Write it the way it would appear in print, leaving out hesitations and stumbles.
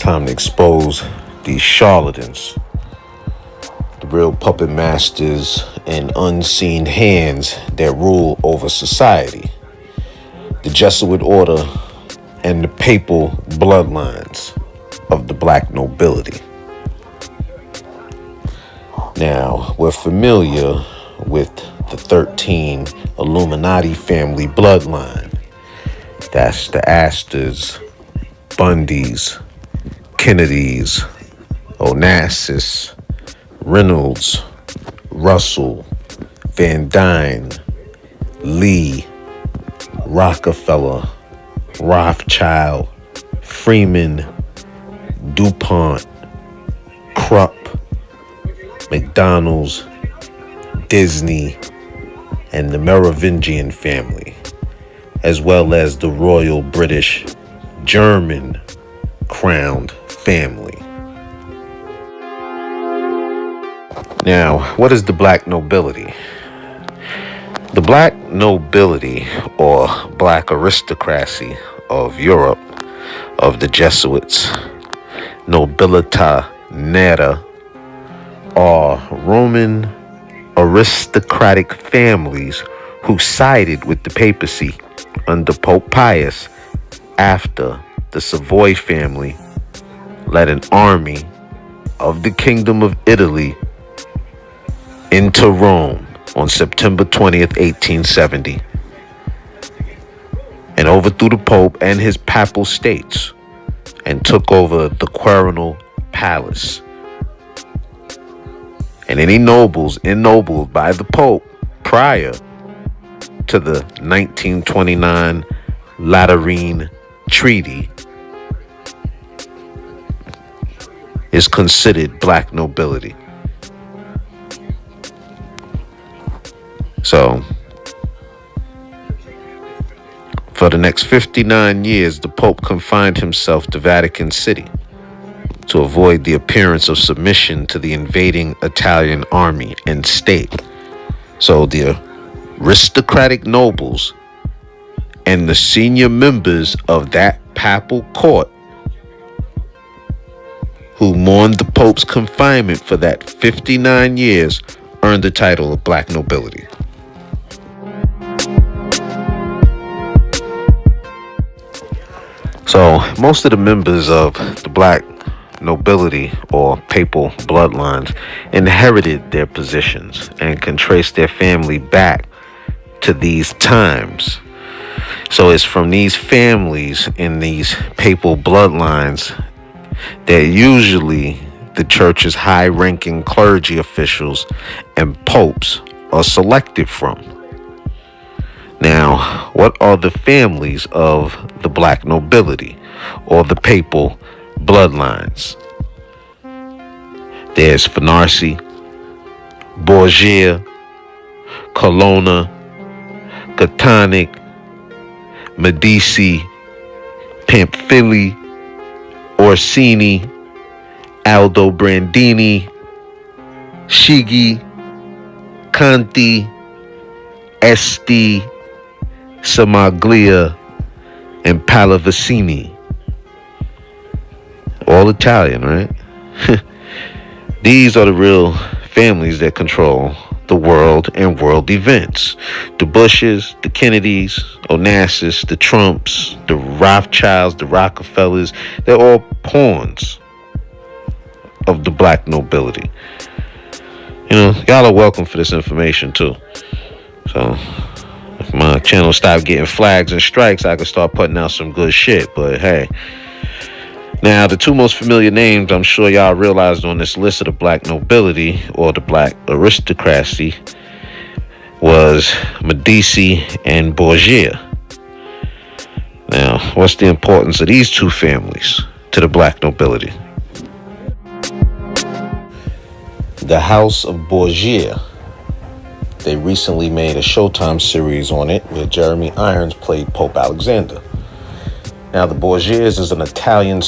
Time to expose these charlatans, the real puppet masters and unseen hands that rule over society, the Jesuit order and the papal bloodlines of the Black Nobility. Now, we're familiar with the 13 Illuminati family bloodline. That's the Astors, Bundys, Kennedys, Onassis, Reynolds, Russell, Van Dyne, Lee, Rockefeller, Rothschild, Freeman, DuPont, Krupp, McDonald's, Disney, and the Merovingian family, as well as the Royal British German crowned family. Now, what is the Black Nobility? The Black Nobility, or Black aristocracy of Europe, of the Jesuits, Nobilita Nera, are Roman aristocratic families who sided with the papacy under Pope Pius after the Savoy family led an army of the Kingdom of Italy into Rome on September 20th, 1870, and overthrew the Pope and his papal states and took over the Quirinal Palace. And any nobles ennobled by the Pope prior to the 1929 Lateran Treaty is considered Black nobility. So, for the next 59 years, the Pope confined himself to Vatican City to avoid the appearance of submission to the invading Italian army and state. So the aristocratic nobles and the senior members of that papal court who mourned the Pope's confinement for that 59 years earned the title of Black nobility. So most of the members of the Black nobility or papal bloodlines inherited their positions and can trace their family back to these times. So it's from these families in these papal bloodlines that usually the church's high-ranking clergy officials and popes are selected from. Now, what are the families of the Black nobility or the papal bloodlines? There's Fonarsi, Borgia, Colonna, Catonic, Medici, Pamphili, Orsini, Aldobrandini, Chigi, Conti, Este, Samaglia, and Pallavicini. All Italian, right? These are the real families that control the world and world events. The Bushes, the Kennedys, Onassis, the Trumps, the Rothschilds, the Rockefellers, they're all pawns of the Black nobility. You know, y'all are welcome for this information too. So if my channel stopped getting flags and strikes, I could start putting out some good shit. But hey, now the two most familiar names I'm sure y'all realized on this list of the Black nobility or the Black aristocracy was Medici and Borgia. Now, what's the importance of these two families to the Black nobility? The House of Borgia. They recently made a Showtime series on it where Jeremy Irons played Pope Alexander. Now, the Borgias is an Italian